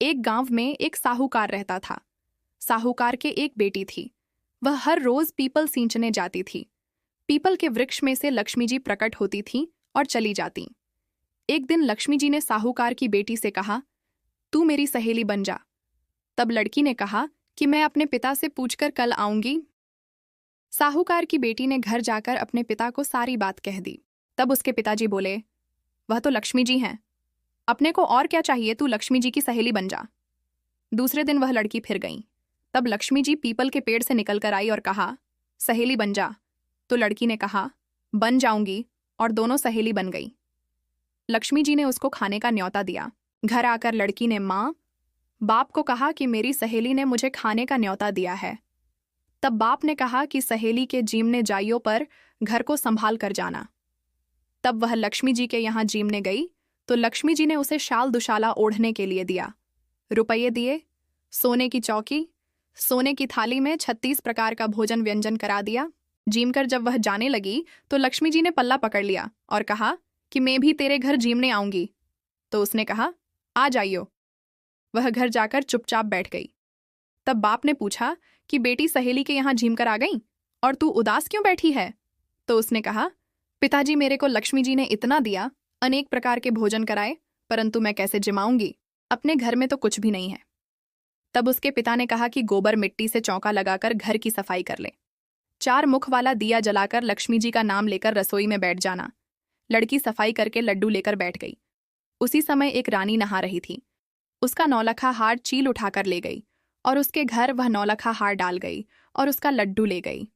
एक गांव में एक साहूकार रहता था। साहूकार के एक बेटी थी। वह हर रोज पीपल सींचने जाती थी। पीपल के वृक्ष में से लक्ष्मी जी प्रकट होती थीं और चली जातीं। एक दिन लक्ष्मी जी ने साहूकार की बेटी से कहा, तू मेरी सहेली बन जा। तब लड़की ने कहा कि मैं अपने पिता से पूछकर कल आऊंगी। साहूकार की बेटी ने घर जाकर अपने पिता को सारी बात कह दी। तब उसके पिताजी बोले, वह तो लक्ष्मी जी हैं, अपने को और क्या चाहिए, तू लक्ष्मी जी की सहेली बन जा। दूसरे दिन वह लड़की फिर गई। तब लक्ष्मी जी पीपल के पेड़ से निकल कर आई और कहा, सहेली बन जा। तो लड़की ने कहा, बन जाऊंगी, और दोनों सहेली बन गई। लक्ष्मी जी ने उसको खाने का न्योता दिया। घर आकर लड़की ने माँ बाप को कहा कि मेरी सहेली ने मुझे खाने का न्योता दिया है। तब बाप ने कहा कि सहेली के जीमने जाइयों पर घर को संभाल कर जाना। तब वह लक्ष्मी जी के यहाँ जीमने गई तो लक्ष्मी जी ने उसे शाल दुशाला ओढ़ने के लिए दिया, रुपये दिए, सोने की चौकी, सोने की थाली में 36 प्रकार का भोजन व्यंजन करा दिया। जीम कर जब वह जाने लगी तो लक्ष्मी जी ने पल्ला पकड़ लिया और कहा कि मैं भी तेरे घर जीमने आऊंगी। तो उसने कहा, आ जाइयो। वह घर जाकर चुपचाप बैठ गई। तब बाप ने पूछा कि बेटी सहेली के यहाँ झीम कर आ गई और तू उदास क्यों बैठी है? तो उसने कहा, पिताजी मेरे को लक्ष्मी जी ने इतना दिया, अनेक प्रकार के भोजन कराए, परंतु मैं कैसे जिमाऊंगी, अपने घर में तो कुछ भी नहीं है। तब उसके पिता ने कहा कि गोबर मिट्टी से चौका लगाकर घर की सफाई कर ले। 4 मुख वाला दिया जलाकर लक्ष्मी जी का नाम लेकर रसोई में बैठ जाना। लड़की सफाई करके लड्डू लेकर बैठ गई। उसी समय एक रानी नहा रही थी। उसका नौलखा हार चील उठाकर ले गई और उसके घर वह नौलखा हार डाल गई और उसका लड्डू ले गई।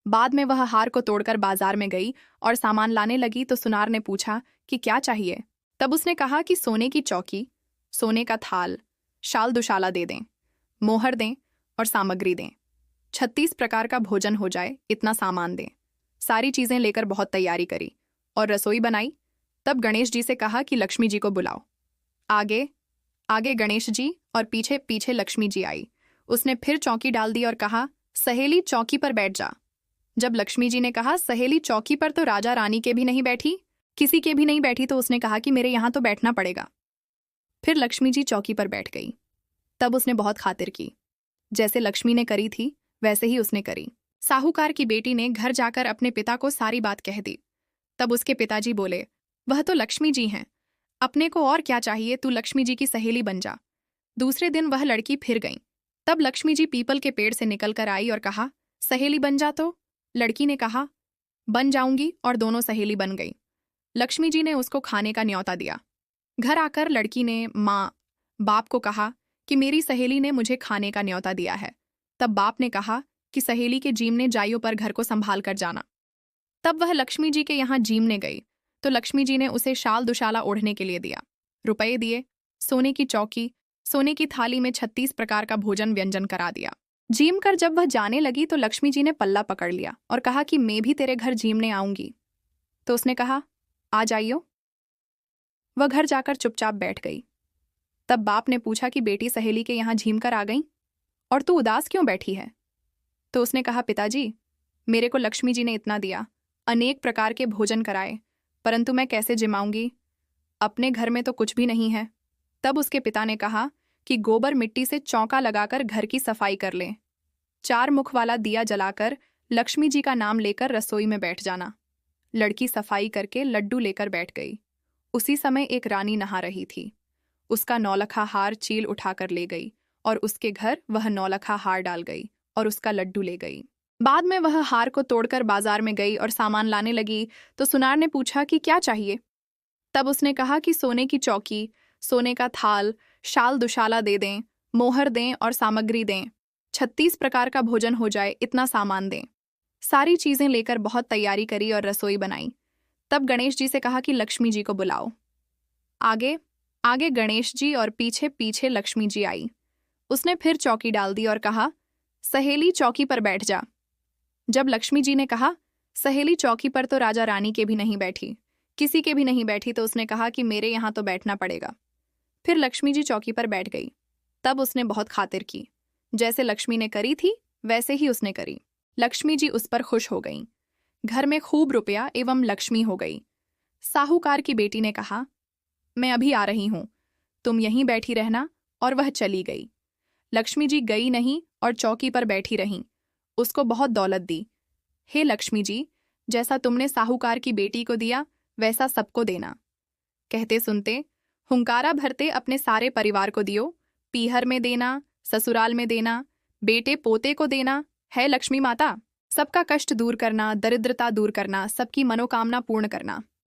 बाद में वह हार को तोड़कर बाजार में गई और सामान लाने लगी तो सुनार ने पूछा कि क्या चाहिए। तब उसने कहा कि सोने की चौकी, सोने का थाल, शाल दुशाला दे दें, मोहर दें और सामग्री दें, 36 प्रकार का भोजन हो जाए, इतना सामान दें। सारी चीजें लेकर बहुत तैयारी करी और रसोई बनाई। तब गणेश जी से कहा कि लक्ष्मी जी को बुलाओ। आगे आगे गणेश जी और पीछे पीछे लक्ष्मी जी आई। उसने फिर चौकी डाल दी और कहा, सहेली चौकी पर बैठ जा। जब लक्ष्मी जी ने कहा, सहेली चौकी पर तो राजा रानी के भी नहीं बैठी, किसी के भी नहीं बैठी, तो उसने कहा कि मेरे यहाँ तो बैठना पड़ेगा। फिर लक्ष्मी जी चौकी पर बैठ गई। तब उसने बहुत खातिर की। जैसे लक्ष्मी ने करी थी वैसे ही उसने करी। साहूकार की बेटी ने घर जाकर अपने पिता को सारी बात कह दी। तब उसके पिताजी बोले, वह तो लक्ष्मी जी हैं, अपने को और क्या चाहिए, तू लक्ष्मी जी की सहेली बन जा। दूसरे दिन वह लड़की फिर गई। तब लक्ष्मी जी पीपल के पेड़ से निकल कर आई और कहा, सहेली बन जा। तो लड़की ने कहा, बन जाऊंगी, और दोनों सहेली बन गई। लक्ष्मी जी ने उसको खाने का न्योता दिया। घर आकर लड़की ने माँ बाप को कहा कि मेरी सहेली ने मुझे खाने का न्योता दिया है। तब बाप ने कहा कि सहेली के जीमने जाइयों पर घर को संभाल कर जाना। तब वह लक्ष्मी जी के यहाँ जीमने गई तो लक्ष्मी जी ने उसे शाल दुशाला ओढ़ने के लिए दिया, रुपये दिए, सोने की चौकी, सोने की थाली में 36 प्रकार का भोजन व्यंजन करा दिया। जीम कर जब वह जाने लगी तो लक्ष्मी जी ने पल्ला पकड़ लिया और कहा कि मैं भी तेरे घर जीमने आऊंगी। तो उसने कहा, आ जाइयो। वह घर जाकर चुपचाप बैठ गई। तब बाप ने पूछा कि बेटी सहेली के यहाँ झीम कर आ गई और तू उदास क्यों बैठी है? तो उसने कहा, पिताजी मेरे को लक्ष्मी जी ने इतना दिया, अनेक प्रकार के भोजन कराए, परंतु मैं कैसे जिमाऊंगी, अपने घर में तो कुछ भी नहीं है। तब उसके पिता ने कहा कि गोबर मिट्टी से चौका लगाकर घर की सफाई कर ले। 4 मुख वाला दिया जलाकर लक्ष्मी जी का नाम लेकर रसोई में बैठ जाना। लड़की सफाई करके लड्डू लेकर बैठ गई। उसी समय एक रानी नहा रही थी। उसका नौलखा हार चील उठाकर ले गई और उसके घर वह नौलखा हार डाल गई और उसका लड्डू ले गई। बाद में वह हार को तोड़कर बाजार में गई और सामान लाने लगी तो सुनार ने पूछा कि क्या चाहिए। तब उसने कहा कि सोने की चौकी, सोने का थाल, शाल दुशाला दे दें, मोहर दें और सामग्री दें, 36 प्रकार का भोजन हो जाए, इतना सामान दें। सारी चीजें लेकर बहुत तैयारी करी और रसोई बनाई। तब गणेश जी से कहा कि लक्ष्मी जी को बुलाओ। आगे आगे गणेश जी और पीछे पीछे लक्ष्मी जी आई। उसने फिर चौकी डाल दी और कहा, सहेली चौकी पर बैठ जा। जब लक्ष्मी जी ने कहा, सहेली चौकी पर तो राजा रानी के भी नहीं बैठी, किसी के भी नहीं बैठी, तो उसने कहा कि मेरे यहाँ तो बैठना पड़ेगा। फिर लक्ष्मी जी चौकी पर बैठ गई। तब उसने बहुत खातिर की। जैसे लक्ष्मी ने करी थी वैसे ही उसने करी। लक्ष्मी जी उस पर खुश हो गईं। घर में खूब रुपया एवं लक्ष्मी हो गई। साहूकार की बेटी ने कहा, मैं अभी आ रही हूं, तुम यहीं बैठी रहना और वह चली गई। लक्ष्मी जी गई नहीं और चौकी पर बैठी रहीं। उसको बहुत दौलत दी। हे लक्ष्मी जी, जैसा तुमने साहूकार की बेटी को दिया वैसा सबको देना। कहते सुनते हुंकारा भरते अपने सारे परिवार को दियो, पीहर में देना, ससुराल में देना, बेटे पोते को देना। है लक्ष्मी माता, सबका कष्ट दूर करना, दरिद्रता दूर करना, सबकी मनोकामना पूर्ण करना।